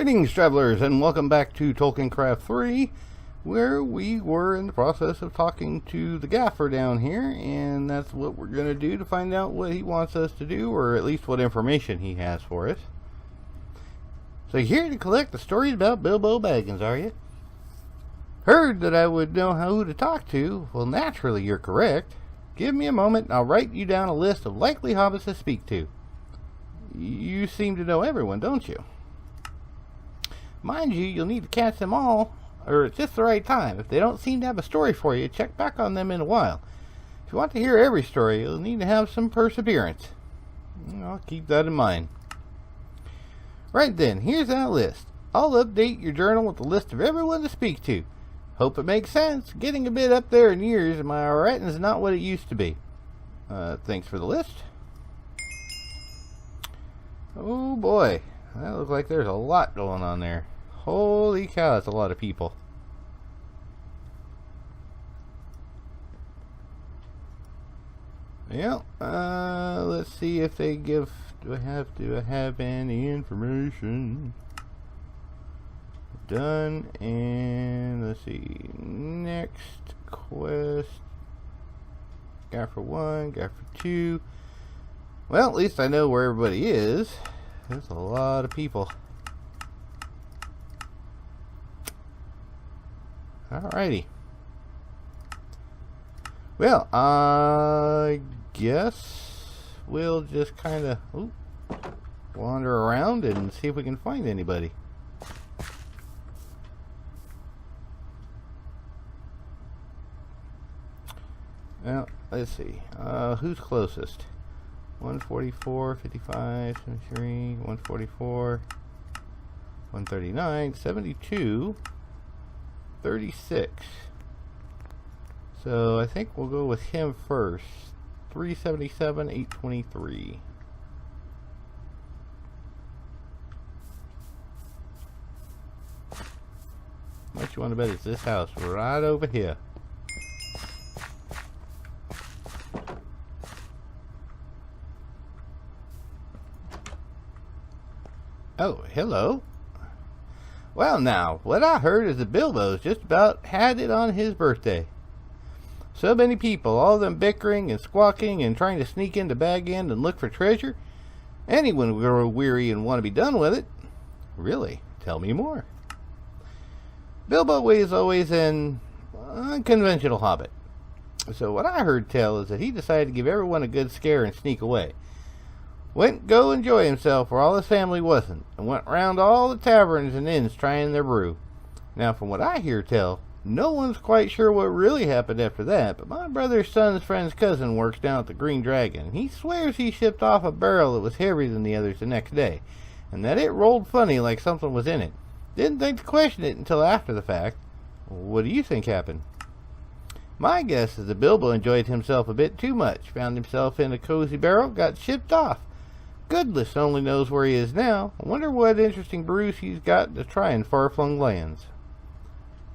Greetings, travelers, and welcome back to TolkienCraft 3, where we were in the process of talking to the gaffer down here, and that's what we're going to do to find out what he wants us to do, or at least what information he has for us. So you're here to collect the stories about Bilbo Baggins, are you? Heard that I would know who to talk to. Well, naturally, you're correct. Give me a moment, and I'll write you down a list of likely hobbits to speak to. You seem to know everyone, don't you? Mind you, you'll need to catch them all, or at just the right time. If they don't seem to have a story for you, check back on them in a while. If you want to hear every story, you'll need to have some perseverance. I'll keep that in mind. Right then, here's that list. I'll update your journal with a list of everyone to speak to. Hope it makes sense. Getting a bit up there in years, and my writing's not what it used to be. Thanks for the list. Oh boy. That looks like there's a lot going on there. Holy cow, that's a lot of people. Yeah, let's see if they give... Do I have any information? Done, and let's see. Next quest. Gaffer 1, Gaffer 2. Well, at least I know where everybody is. There's a lot of people. Alrighty. Well, I guess we'll just kind of wander around and see if we can find anybody. Well, let's see. Who's closest? 144, 55, 73, 144, 139, 72, 36. So I think we'll go with him first. 377, 823. What you want to bet is this house right over here. Oh, hello. Well now, what I heard is that Bilbo's just about had it on his birthday. So many people, all of them bickering and squawking and trying to sneak into Bag End and look for treasure. Anyone will grow weary and want to be done with it. Really? Tell me more. Bilbo is always an unconventional hobbit. So what I heard tell is that he decided to give everyone a good scare and sneak away. Went go enjoy himself where all his family wasn't, and went round all the taverns and inns trying their brew. Now, from what I hear tell, no one's quite sure what really happened after that, but my brother's son's friend's cousin works down at the Green Dragon, and he swears he shipped off a barrel that was heavier than the others the next day, and that it rolled funny like something was in it. Didn't think to question it until after the fact. What do you think happened? My guess is that Bilbo enjoyed himself a bit too much, found himself in a cozy barrel, got shipped off. Goodness only knows where he is now. I wonder what interesting brews he's got to try in far-flung lands.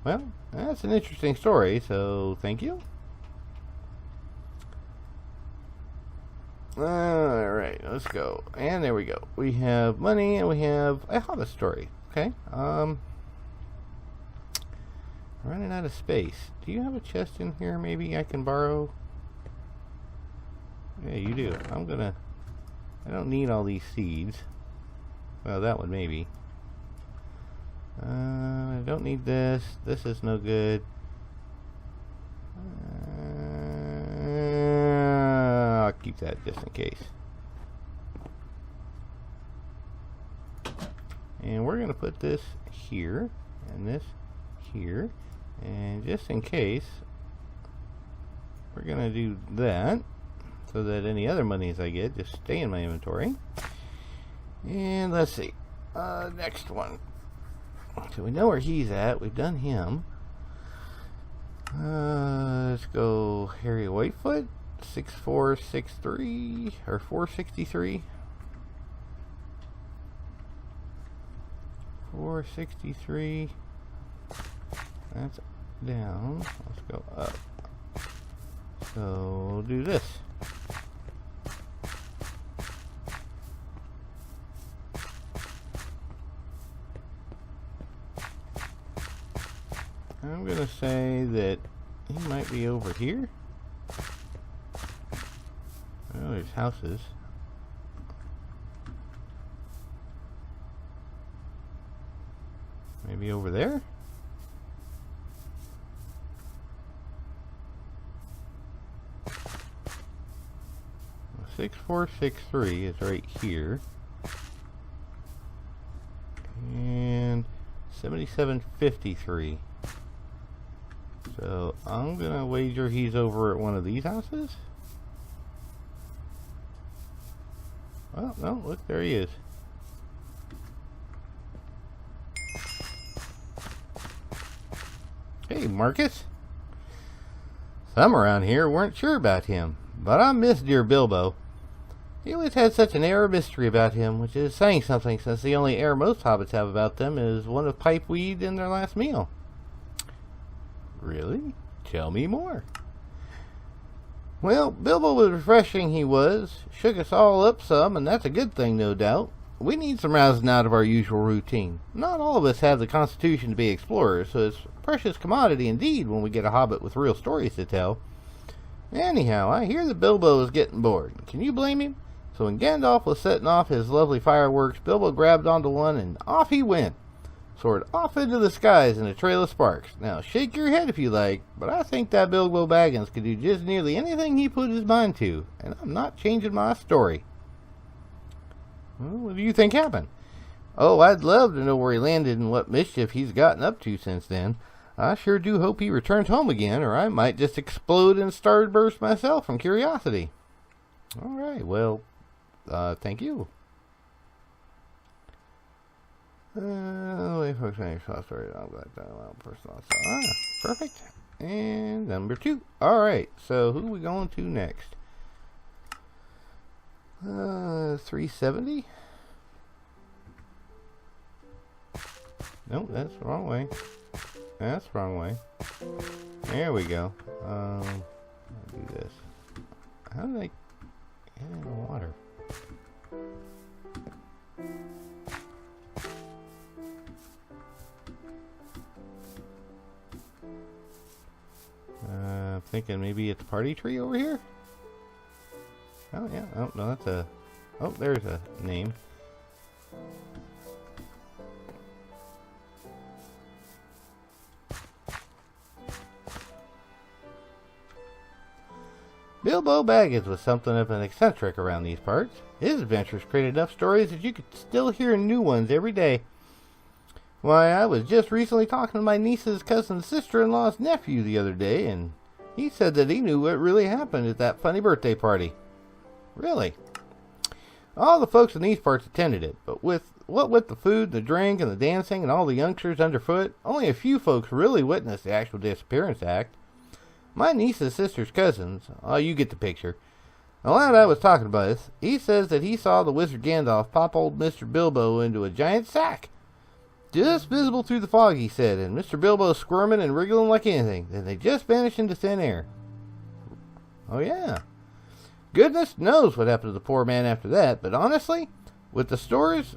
Well, that's an interesting story, so thank you. Alright, let's go. And there we go. We have money and we have a hobbit story. Okay. Running out of space. Do you have a chest in here maybe I can borrow? Yeah, you do. I don't need all these seeds. Well, that one maybe. I don't need this. This is no good. I'll keep that just in case. And we're going to put this here, and this here. And just in case, we're going to do that, so that any other monies I get just stay in my inventory. And let's see. Next one. So we know where he's at. We've done him. Let's go Harry Whitefoot. 6463 or 463. 463. That's down. Let's go up. So we'll do this. I'm going to say that he might be over here. Oh, there's houses. Maybe over there? 6463 is right here. And 7753. So I'm gonna wager he's over at one of these houses. Oh, no, look, there he is. Hey, Marcus. Some around here weren't sure about him, but I miss dear Bilbo. He always had such an air of mystery about him, which is saying something, since the only air most hobbits have about them is one of pipeweed in their last meal. Really? Tell me more. Well, Bilbo was refreshing, he was. Shook us all up some, and that's a good thing, no doubt. We need some rousing out of our usual routine. Not all of us have the constitution to be explorers, so it's a precious commodity indeed when we get a hobbit with real stories to tell. Anyhow, I hear that Bilbo is getting bored. Can you blame him? So when Gandalf was setting off his lovely fireworks, Bilbo grabbed onto one and off he went. Soared off into the skies in a trail of sparks. Now, shake your head if you like, but I think that Bilbo Baggins could do just nearly anything he put his mind to, and I'm not changing my story. Well, what do you think happened? Oh, I'd love to know where he landed and what mischief he's gotten up to since then. I sure do hope he returns home again, or I might just explode in starburst myself from curiosity. All right, well, thank you. Wait for a story. I'm glad that personal. Perfect. And number 2. All right, so who are we going to next? 370. Nope, that's the wrong way. That's the wrong way. There we go. I'll do this. How did I get in the water? I'm thinking maybe it's party tree over here. Oh yeah. Oh no, that's a. Oh, there's a name. Bilbo Baggins was something of an eccentric around these parts. His adventures created enough stories that you could still hear new ones every day. Why, I was just recently talking to my niece's cousin's sister-in-law's nephew the other day, and he said that he knew what really happened at that funny birthday party. Really? All the folks in these parts attended it, but with the food, the drink, and the dancing, and all the youngsters underfoot, only a few folks really witnessed the actual disappearance act. My niece's sister's cousins, oh, you get the picture. The lad I was talking about this, he says that he saw the wizard Gandalf pop old Mr. Bilbo into a giant sack. Just visible through the fog, he said, and Mr. Bilbo squirming and wriggling like anything. Then they just vanished into thin air. Oh, yeah. Goodness knows what happened to the poor man after that, but honestly, with the stories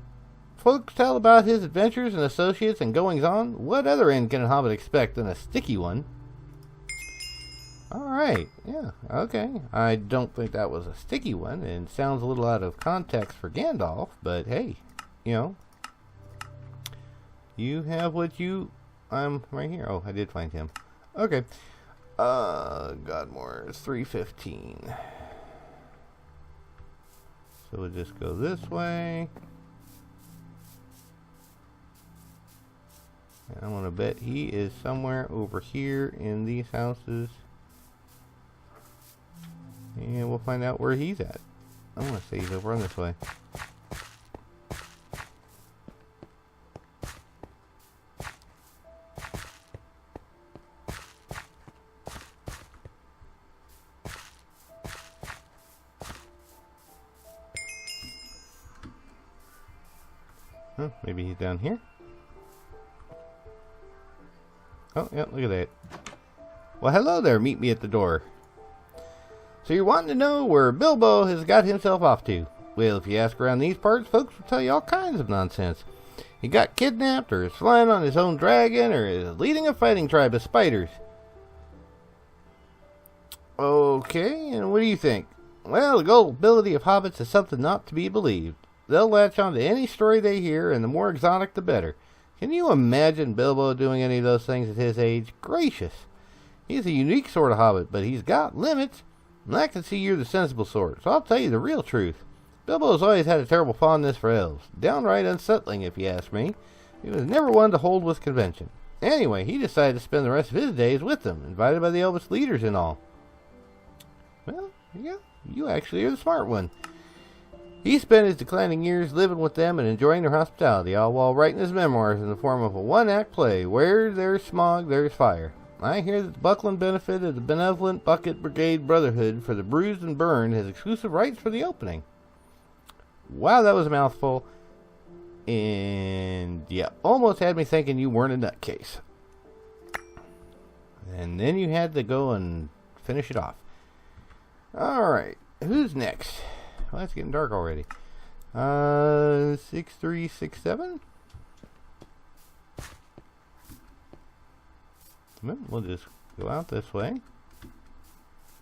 folks tell about his adventures and associates and goings-on, what other end can a hobbit expect than a sticky one? Alright, yeah, okay. I don't think that was a sticky one, and sounds a little out of context for Gandalf, but hey, you know. You have what you... I'm right here. Oh, I did find him. Okay. Godmore is 315. So we'll just go this way. And I'm going to bet he is somewhere over here in these houses. And we'll find out where he's at. I'm going to say he's over on this way. Huh, maybe he's down here. Oh, yeah, look at that. Well, hello there, meet me at the door. So you're wanting to know where Bilbo has got himself off to? Well, if you ask around these parts, folks will tell you all kinds of nonsense. He got kidnapped, or is flying on his own dragon, or is leading a fighting tribe of spiders. Okay, and what do you think? Well, the gullibility of hobbits is something not to be believed. They'll latch on to any story they hear, and the more exotic the better. Can you imagine Bilbo doing any of those things at his age? Gracious. He's a unique sort of hobbit, but he's got limits. And I can see you're the sensible sort, so I'll tell you the real truth. Bilbo's always had a terrible fondness for elves. Downright unsettling, if you ask me. He was never one to hold with convention. Anyway, he decided to spend the rest of his days with them, invited by the Elvish leaders and all. Well, yeah, you actually are the smart one. He spent his declining years living with them and enjoying their hospitality, all while writing his memoirs in the form of a one-act play. Where there's smog, there's fire. I hear that the Buckland benefit of the benevolent Bucket Brigade Brotherhood for the bruised and burned has exclusive rights for the opening. Wow, that was a mouthful. And, yeah, almost had me thinking you weren't a nutcase. And then you had to go and finish it off. Alright, who's next? Well, it's getting dark already. 6367? Well, we'll just go out this way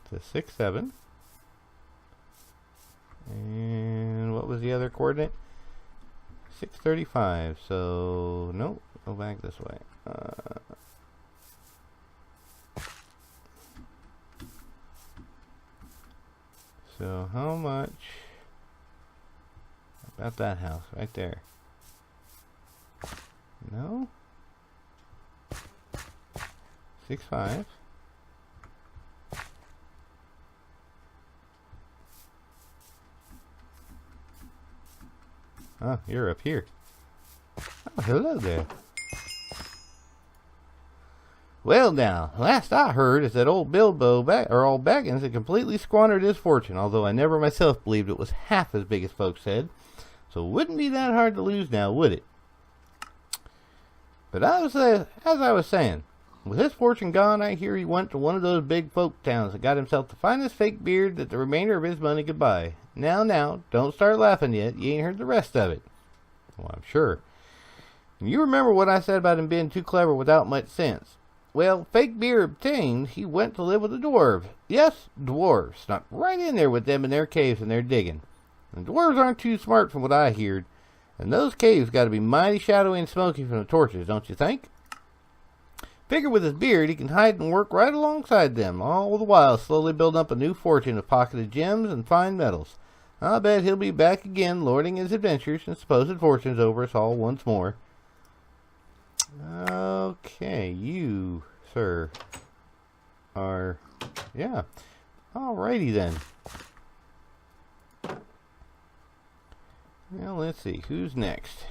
to 67. And what was the other coordinate? 635. So, no, go back this way. So, how much about that house right there? No? 6.5. Oh, you're up here. Oh, hello there. Well now, last I heard is that old Bilbo old Baggins had completely squandered his fortune, although I never myself believed it was half as big as folks said. So it wouldn't be that hard to lose now, would it? But as I was saying, with his fortune gone, I hear he went to one of those big folk towns and got himself the finest fake beard that the remainder of his money could buy. Now, don't start laughing yet. You ain't heard the rest of it. Well, I'm sure. And you remember what I said about him being too clever without much sense. Well, fake beard obtained, he went to live with the dwarves. Yes, dwarves. Snuck right in there with them in their caves and their digging. And dwarves aren't too smart from what I heard. And those caves got to be mighty shadowy and smoky from the torches, don't you think? Figure with his beard, he can hide and work right alongside them, all the while slowly building up a new fortune of pocketed gems and fine metals. I'll bet he'll be back again, lording his adventures and supposed fortunes over us all once more. Okay, you, sir, are, yeah. Alrighty then. Well, let's see, who's next?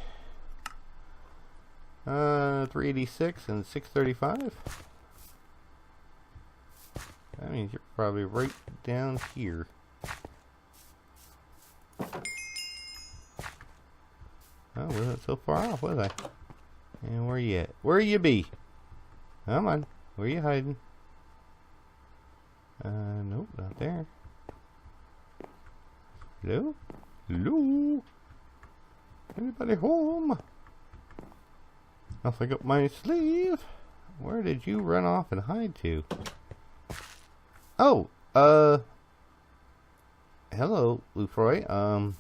386 and 635. That means you're probably right down here. Oh, wasn't so far off, was I? And where you at? Where you be? Come on. Where you hiding? Nope, not there. Hello? Hello? Anybody home? Nothing up my sleeve. Where did you run off and hide to? Oh, hello, Lufroy. I'll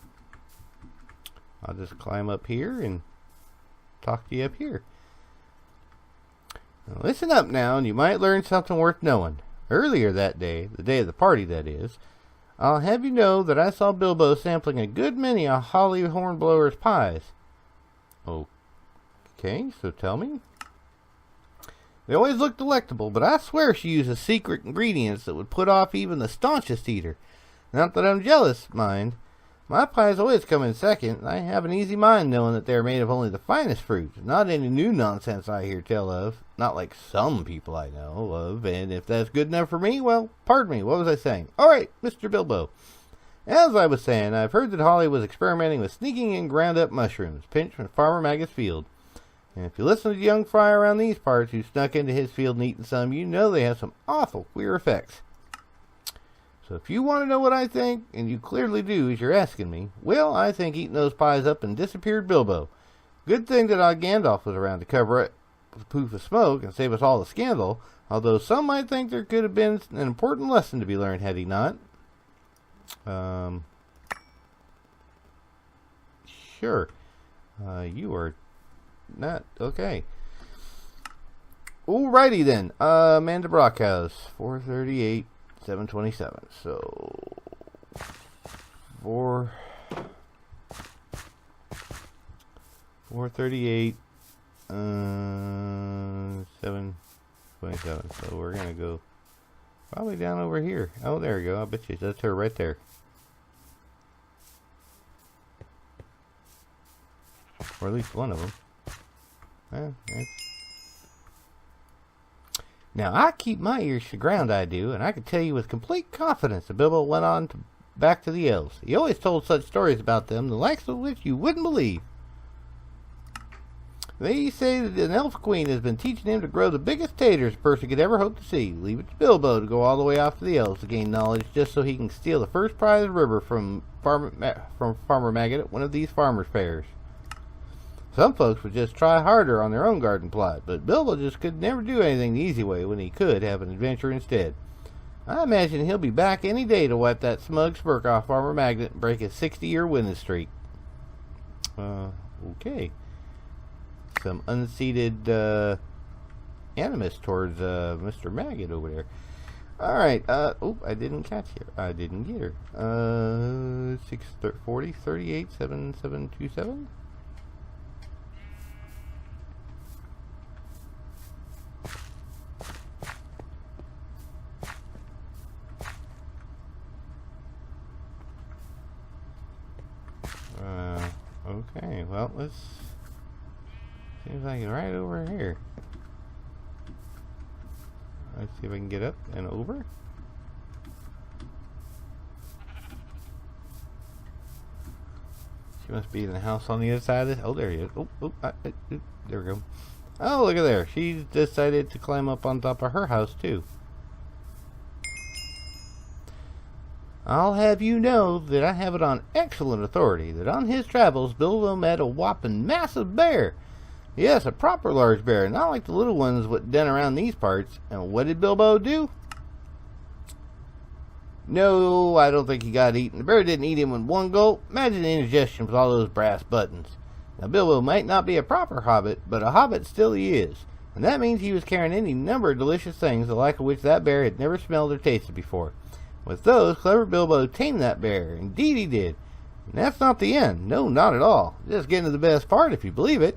just climb up here and talk to you up here. Now listen up now, and you might learn something worth knowing. Earlier that day, the day of the party that is, I'll have you know that I saw Bilbo sampling a good many of Holly Hornblower's pies. Okay, so tell me. They always look delectable, but I swear she uses secret ingredients that would put off even the staunchest eater. Not that I'm jealous, mind. My pies always come in second, and I have an easy mind knowing that they are made of only the finest fruit, not any new nonsense I hear tell of, not like some people I know of, and if that's good enough for me, well, pardon me, what was I saying? Alright, Mr. Bilbo. As I was saying, I've heard that Holly was experimenting with sneaking in ground-up mushrooms, pinched from Farmer Maggot's field. And if you listen to the young fry around these parts who snuck into his field and eaten some, you know they have some awful queer effects. So if you want to know what I think, and you clearly do as you're asking me, well, I think eating those pies up and disappeared Bilbo. Good thing that Gandalf was around to cover it with a poof of smoke and save us all the scandal, although some might think there could have been an important lesson to be learned had he not. Sure. You are not... Okay. Alrighty then. Amanda Brockhouse. 438, 727. So... 438, 727. So we're gonna go probably down over here. Oh, there we go. I bet you that's her right there. Or at least one of them. Now, I keep my ears to the ground, I do, and I can tell you with complete confidence that Bilbo went on back to the elves. He always told such stories about them, the likes of which you wouldn't believe. They say that an elf queen has been teaching him to grow the biggest taters a person could ever hope to see. Leave it to Bilbo to go all the way off to the elves to gain knowledge, just so he can steal the first prize of the river from Farmer Maggot at one of these farmers' fairs. Some folks would just try harder on their own garden plot, but Bilbo just could never do anything the easy way when he could have an adventure instead. I imagine he'll be back any day to wipe that smug smirk off Farmer Maggot and break his 60-year winning streak. Okay. Some unseated animus towards Mr. Maggot over there. Alright, oh, I didn't catch her. I didn't get her. 640, 38, 7727? Okay, well, let's... Seems like right over here. Let's see if I can get up and over. She must be in the house on the other side of this. Oh, there he is. There we go. Oh, look at there. She's decided to climb up on top of her house, too. I'll have you know that I have it on excellent authority that on his travels, Bilbo met a whopping massive bear. Yes, a proper large bear, not like the little ones what den around these parts. And what did Bilbo do? No, I don't think he got eaten. The bear didn't eat him in one gulp. Imagine the indigestion with all those brass buttons. Now, Bilbo might not be a proper hobbit, but a hobbit still he is. And that means he was carrying any number of delicious things, the like of which that bear had never smelled or tasted before. With those, clever Bilbo tamed that bear. Indeed he did. And that's not the end. No, not at all. Just getting to the best part, if you believe it.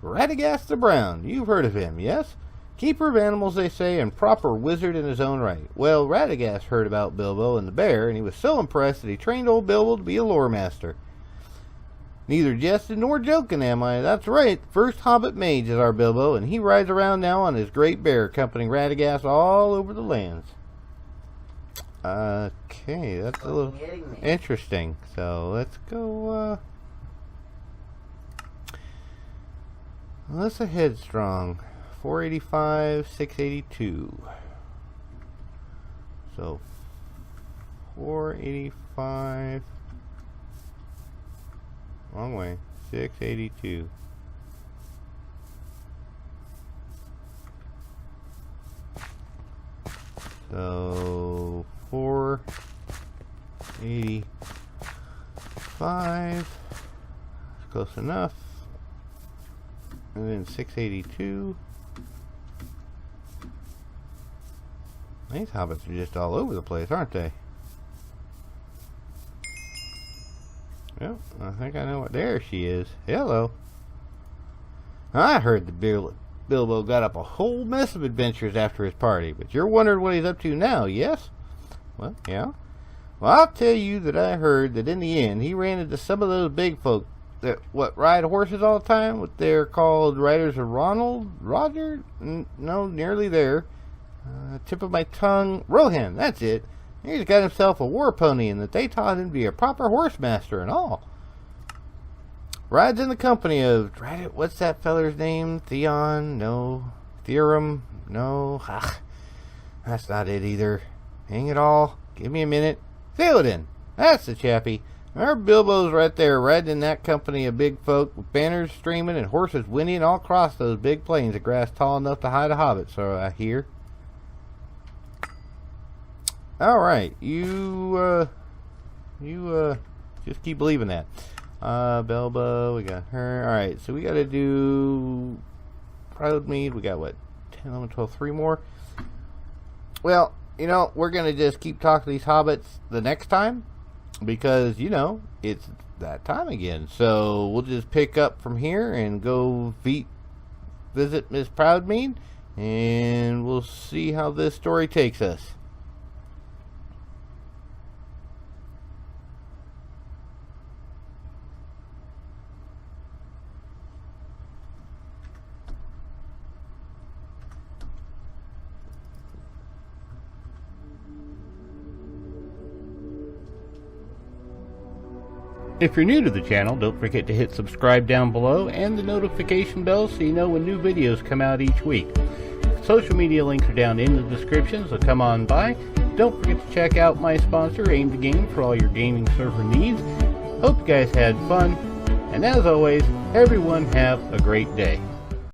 Radagast the Brown. You've heard of him, yes? Keeper of animals, they say, and proper wizard in his own right. Well, Radagast heard about Bilbo and the bear, and he was so impressed that he trained old Bilbo to be a lore master. Neither jesting nor joking am I. That's right. First Hobbit mage is our Bilbo, and he rides around now on his great bear, accompanying Radagast all over the lands. Okay, that's a little interesting. So let's go, Melissa Headstrong, 485, 682. So 485, wrong way, 682. So 485, close enough. And then 682. These hobbits are just all over the place, aren't they? Well, I think I know what. There she is. Hello. I heard that Bilbo got up a whole mess of adventures after his party, but you're wondering what he's up to now, yes? Well, yeah. Well, I'll tell you that I heard that in the end he ran into some of those big folk that ride horses all the time. What they're called Riders of Roger? No, nearly there. Tip of my tongue. Rohan, that's it. He's got himself a war pony, and that they taught him to be a proper horse master and all. Rides in the company of, what's that feller's name? Theon? No. Theorem? No. That's not it either. Hang it all. Give me a minute. Theoden. That's the chappie. Our Bilbo's right there, riding in that company of big folk, with banners streaming and horses whinnying all across those big plains of grass tall enough to hide a hobbit, so I hear. Alright, you just keep believing that. Bilbo, we got her. Alright, so we gotta do Proudmead. We got what? 10, 11, 12, 3 more. Well, you know, we're gonna just keep talking to these hobbits the next time, because, you know, it's that time again. So we'll just pick up from here and go visit Miss Proudmead, and we'll see how this story takes us. If you're new to the channel, don't forget to hit subscribe down below and the notification bell so you know when new videos come out each week. Social media links are down in the description, so come on by. Don't forget to check out my sponsor, Aim to Game, for all your gaming server needs. Hope you guys had fun, and as always, everyone have a great day.